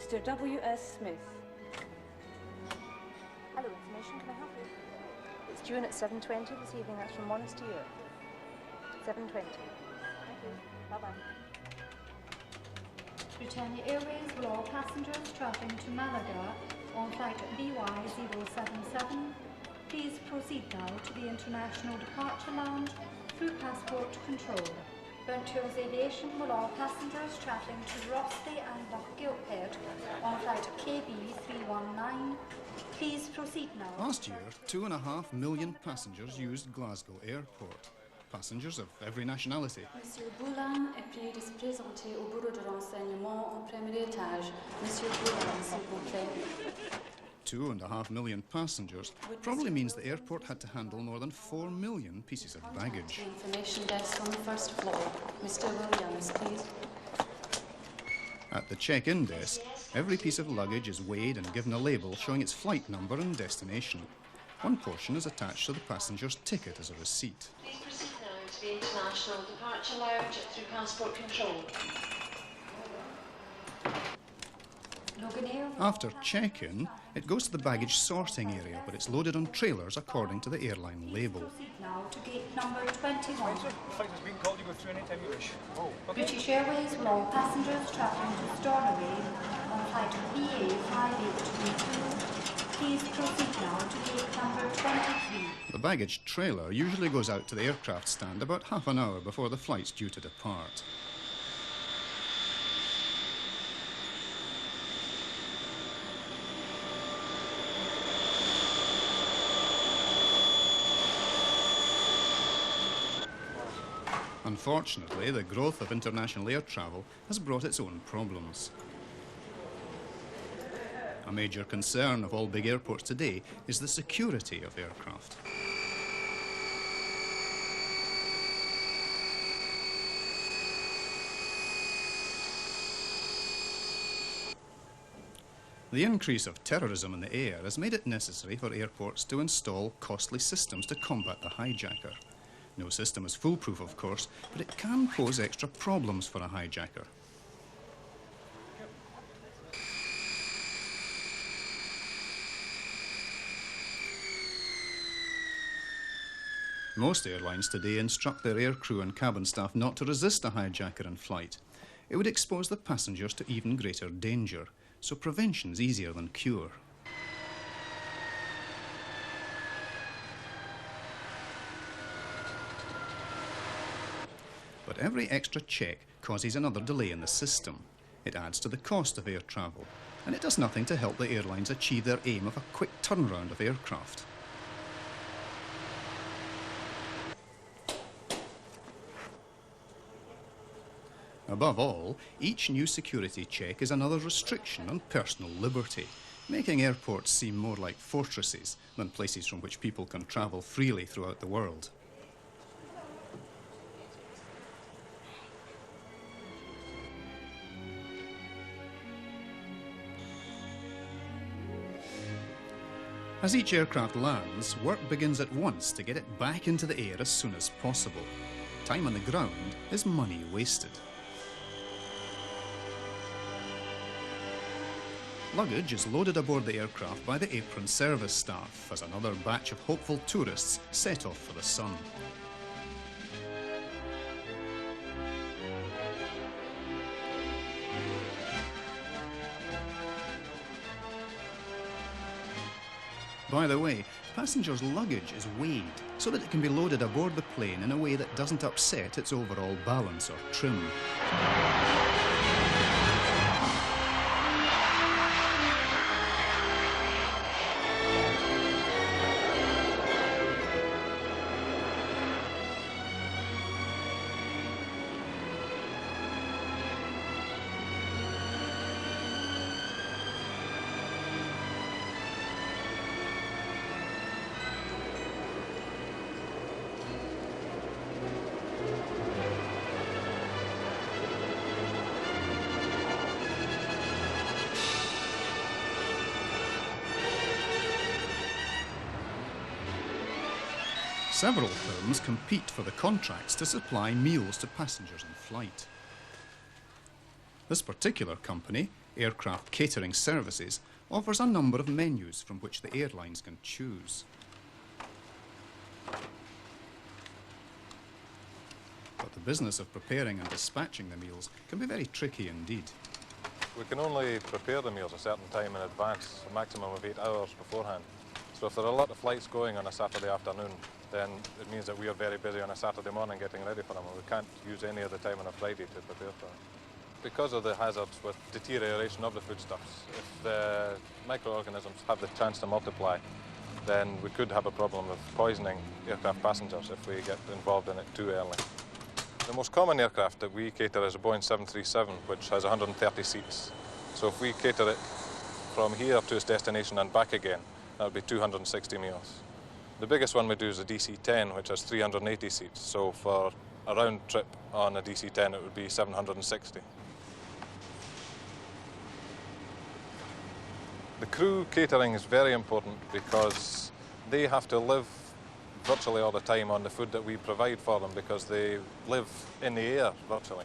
Mr. W.S. Smith. Hello, information, can I help you? It's due in at 7:20 this evening, that's from Monasteer. 7:20. Thank you. Bye-bye. Britannia Airways will all passengers travelling to Malaga on flight BY077 please proceed now to the International Departure Lounge through passport control. Ventures Aviation will all passengers travelling to Rossley and Lochgilphead on flight KB319 please proceed now. Last year, 2.5 million passengers used Glasgow Airport. Passengers of every nationality. Monsieur Boulin est prié de se présenter au bureau de renseignement au premier étage. Monsieur Boulin, s'il vous plaît. 2.5 million passengers probably means the airport had to handle more than 4 million pieces of baggage. The information desk on the first floor. Mr. Williams, please. At the check-in desk, every piece of luggage is weighed and given a label showing its flight number and destination. One portion is attached to the passenger's ticket as a receipt. Please proceed now to the International Departure Lounge through passport control. Loganair. After check-in, it goes to the baggage sorting area where it's loaded on trailers according to the airline label. Proceed now to gate number 21. The flight has been called. You go through anytime you wish. Oh, okay. British Airways will all passengers travelling to Stornoway on flight BA5832 please proceed now to gate number 23. The baggage trailer usually goes out to the aircraft stand about half an hour before the flight's due to depart. Unfortunately, the growth of international air travel has brought its own problems. A major concern of all big airports today is the security of aircraft. The increase of terrorism in the air has made it necessary for airports to install costly systems to combat the hijacker. No system is foolproof, of course, but it can pose extra problems for a hijacker. Most airlines today instruct their aircrew and cabin staff not to resist a hijacker in flight. It would expose the passengers to even greater danger, so prevention's easier than cure. But every extra check causes another delay in the system. It adds to the cost of air travel, and it does nothing to help the airlines achieve their aim of a quick turnaround of aircraft. Above all, each new security check is another restriction on personal liberty, making airports seem more like fortresses than places from which people can travel freely throughout the world. As each aircraft lands, work begins at once to get it back into the air as soon as possible. Time on the ground is money wasted. Luggage is loaded aboard the aircraft by the apron service staff as another batch of hopeful tourists set off for the sun. By the way, passengers' luggage is weighed so that it can be loaded aboard the plane in a way that doesn't upset its overall balance or trim. Several firms compete for the contracts to supply meals to passengers in flight. This particular company Aircraft Catering Services offers a number of menus from which the airlines can choose. But the business of preparing and dispatching the meals can be very tricky indeed. We can only prepare the meals a certain time in advance, a maximum of 8 hours beforehand. So if there are a lot of flights going on a Saturday afternoon, then it means that we are very busy on a Saturday morning getting ready for them, and we can't use any of the time on a Friday to prepare for them. Because of the hazards with deterioration of the foodstuffs, if the microorganisms have the chance to multiply, then we could have a problem of poisoning aircraft passengers if we get involved in it too early. The most common aircraft that we cater is a Boeing 737, which has 130 seats. So if we cater it from here to its destination and back again, that would be 260 meals. The biggest one we do is a DC-10, which has 380 seats. So for a round trip on a DC-10, it would be 760. The crew catering is very important because they have to live virtually all the time on the food that we provide for them, because they live in the air virtually.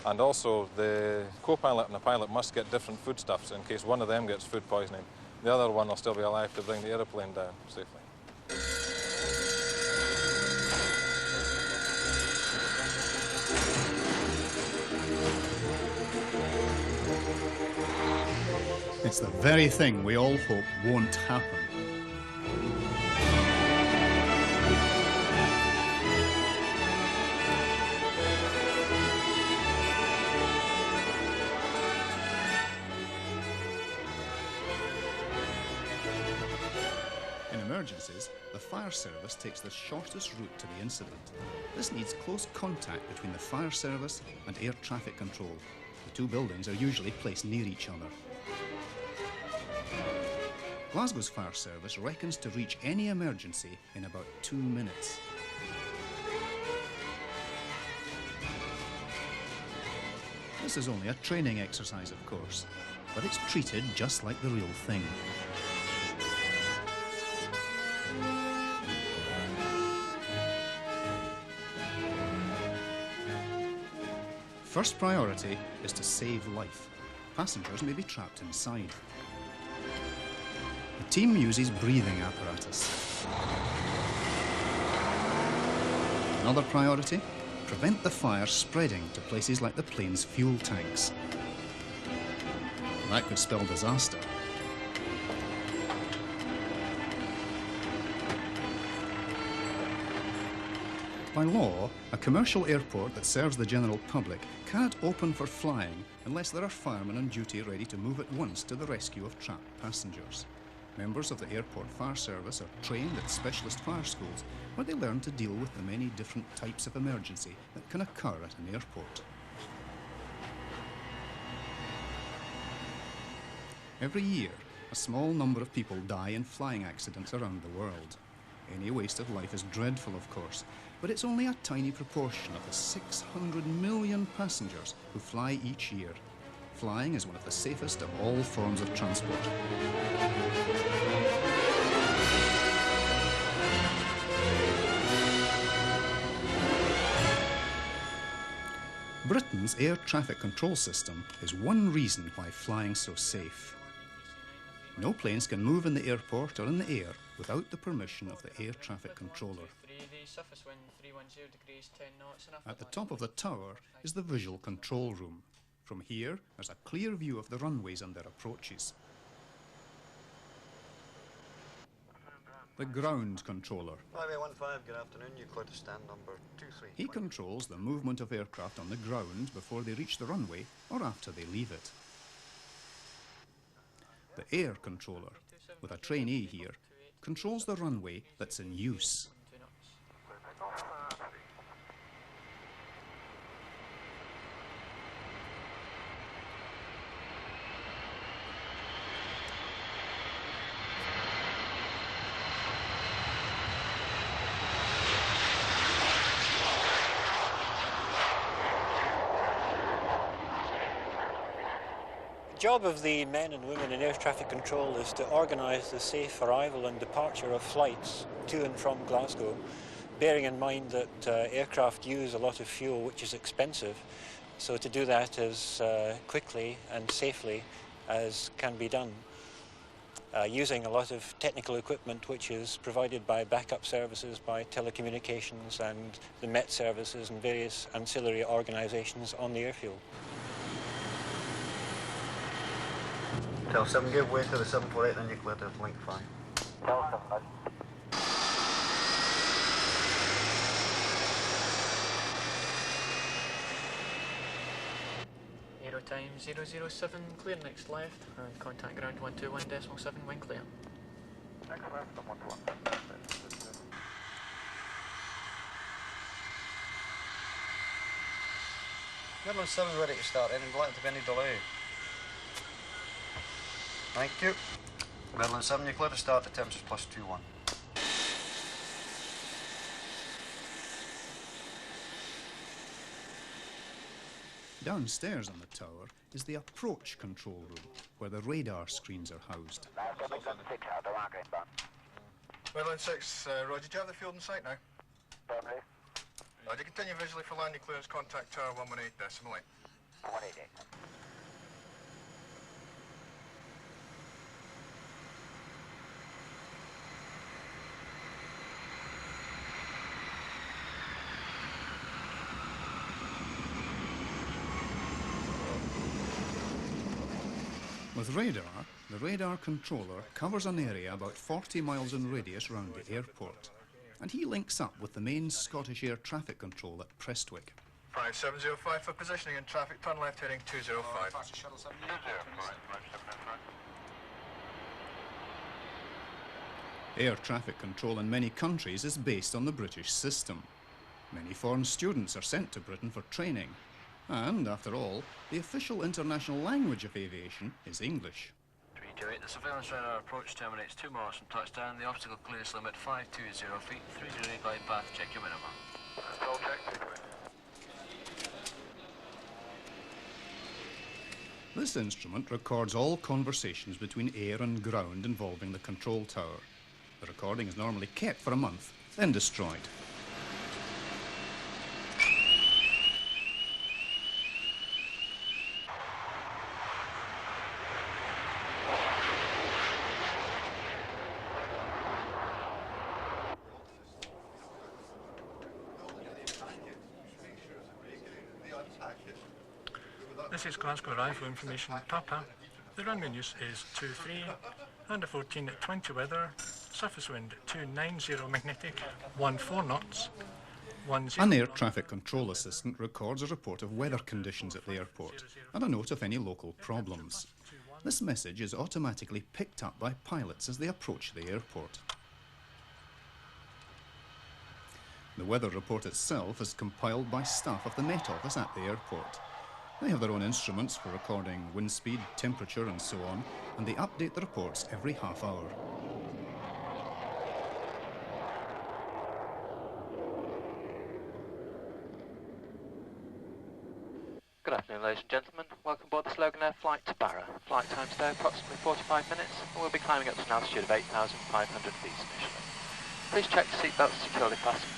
And also the co-pilot and the pilot must get different foodstuffs in case one of them gets food poisoning. The other one will still be alive to bring the aeroplane down safely. It's the very thing we all hope won't happen. In emergencies, the fire service takes the shortest route to the incident. This needs close contact between the fire service and air traffic control. The two buildings are usually placed near each other. Glasgow's fire service reckons to reach any emergency in about 2 minutes. This is only a training exercise, of course, but it's treated just like the real thing. First priority is to save life. Passengers may be trapped inside. The team uses breathing apparatus. Another priority, prevent the fire spreading to places like the plane's fuel tanks. That could spell disaster. By law, a commercial airport that serves the general public can't open for flying unless there are firemen on duty ready to move at once to the rescue of trapped passengers. Members of the airport fire service are trained at specialist fire schools where they learn to deal with the many different types of emergency that can occur at an airport. Every year, a small number of people die in flying accidents around the world. Any waste of life is dreadful, of course, but it's only a tiny proportion of the 600 million passengers who fly each year. Flying is one of the safest of all forms of transport. Britain's air traffic control system is one reason why flying's so safe. No planes can move in the airport or in the air without the permission of the air traffic controller. At the top of the tower is the visual control room. From here, there's a clear view of the runways and their approaches. The ground controller. 5815, good afternoon. You clear to stand number 23. He controls the movement of aircraft on the ground before they reach the runway or after they leave it. The air controller, with a trainee here, controls the runway that's in use. The job of the men and women in air traffic control is to organise the safe arrival and departure of flights to and from Glasgow, bearing in mind that aircraft use a lot of fuel which is expensive, So to do that as quickly and safely as can be done, using a lot of technical equipment which is provided by backup services, by telecommunications and the Met services and various ancillary organisations on the airfield. Tell 7, give way to the 748, then you clear to link 5. Tell 7, bud. Aero time 007, clear next left, and contact ground 121.7, wing clear. Next left, 121. Midland 7 ready to start, any likely to be any delay? Thank you. Midland 7, you clear to start, the temps is +21. Downstairs on the tower is the approach control room, where the radar screens are housed. Midland 6, Roger, do you have the field in sight now? Roger. Roger, continue visually for landing clearance, contact tower 118.8. 188. With radar, the radar controller covers an area about 40 miles in radius round the airport, and he links up with the main Scottish air traffic control at Prestwick. 5705 for positioning and traffic, turn left heading 205. Air traffic control in many countries is based on the British system. Many foreign students are sent to Britain for training, and, after all, the official international language of aviation is English. 328, the surveillance radar approach terminates 2 miles from touchdown. The obstacle clearance limit 520 feet, 308 glide path, check your minimum. Control check, This instrument records all conversations between air and ground involving the control tower. The recording is normally kept for a month, then destroyed. This is Glasgow arrival information, Papa. The runway news is 23, under 14 at 20 weather, surface wind 290 magnetic, 14 knots, 10. An air traffic control assistant records a report of weather conditions at the airport and a note of any local problems. This message is automatically picked up by pilots as they approach the airport. The weather report itself is compiled by staff of the Met Office at the airport. They have their own instruments for recording wind speed, temperature and so on, and they update the reports every half hour. Good afternoon, ladies and gentlemen. Welcome aboard this Loganair flight to Barra. Flight time today approximately 45 minutes, and we'll be climbing up to an altitude of 8,500 feet initially. Please check the seatbelts securely fastened.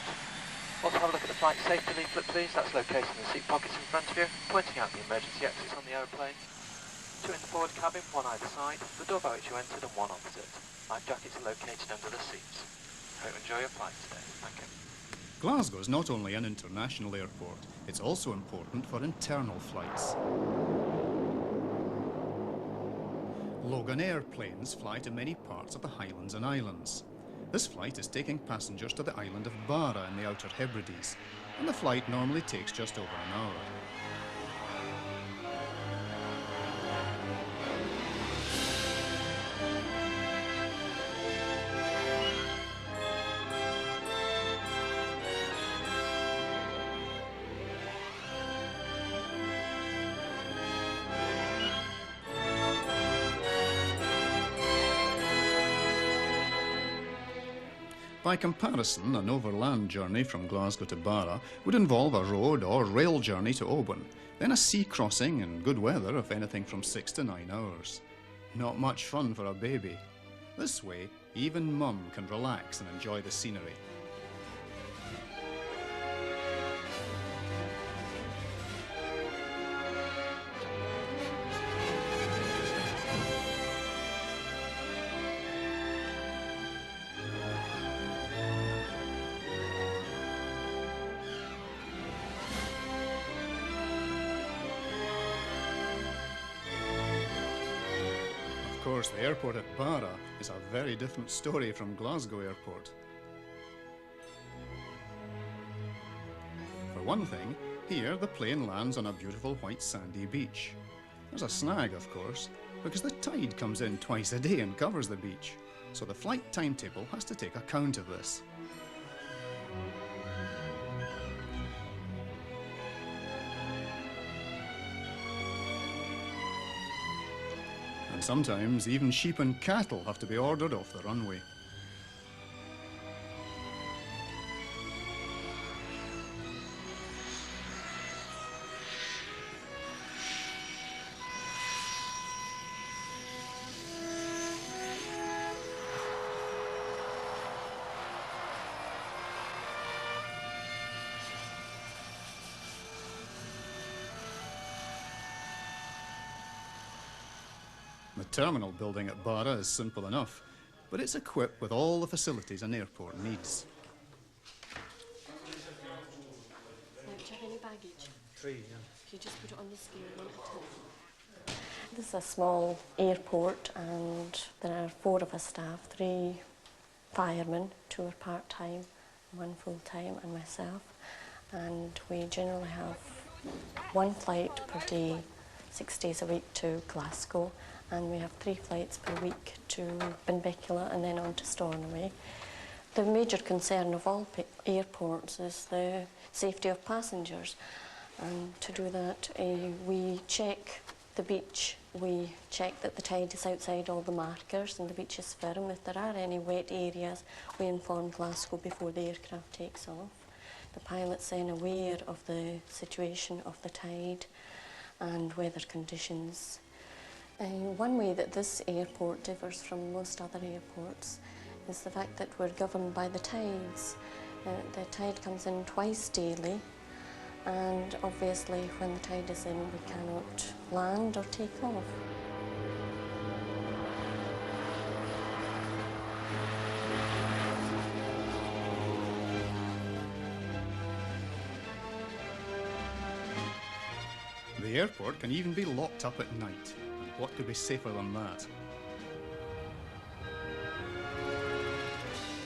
Also have a look at the flight safety leaflet, please. That's located in the seat pockets in front of you, pointing out the emergency exits on the aeroplane. 2 in the forward cabin, 1 either side, the door by which you entered and 1 opposite. Life jackets are located under the seats. Hope you enjoy your flight today. Thank you. Glasgow is not only an international airport, it's also important for internal flights. Loganair planes fly to many parts of the Highlands and Islands. This flight is taking passengers to the island of Barra in the Outer Hebrides, and the flight normally takes just over an hour. By comparison, an overland journey from Glasgow to Barra would involve a road or rail journey to Oban, then a sea crossing in good weather of anything from 6 to 9 hours. Not much fun for a baby. This way, even mum can relax and enjoy the scenery. course, the airport at Barra is a very different story from Glasgow Airport. For one thing, here the plane lands on a beautiful white sandy beach. There's a snag, of course, because the tide comes in twice a day and covers the beach, so the flight timetable has to take account of this. And sometimes even sheep and cattle have to be ordered off the runway. The terminal building at Barra is simple enough, but it's equipped with all the facilities an airport needs. Do you have any baggage? 3, yeah. If you just put it on the scale one at a time. This is a small airport and there are 4 of us staff, 3 firemen, 2 are part-time, 1 full-time and myself. And we generally have 1 flight per day, 6 days a week to Glasgow. And we have 3 flights per week to Benbecula and then on to Stornoway. The major concern of all airports is the safety of passengers. And to do that, we check the beach. We check that the tide is outside all the markers and the beach is firm. If there are any wet areas, we inform Glasgow before the aircraft takes off. The pilot's then aware of the situation of the tide and weather conditions. One way that this airport differs from most other airports is the fact that we're governed by the tides. The tide comes in twice daily, and obviously when the tide is in we cannot land or take off. The airport can even be locked up at night. What could be safer than that?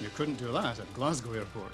You couldn't do that at Glasgow Airport.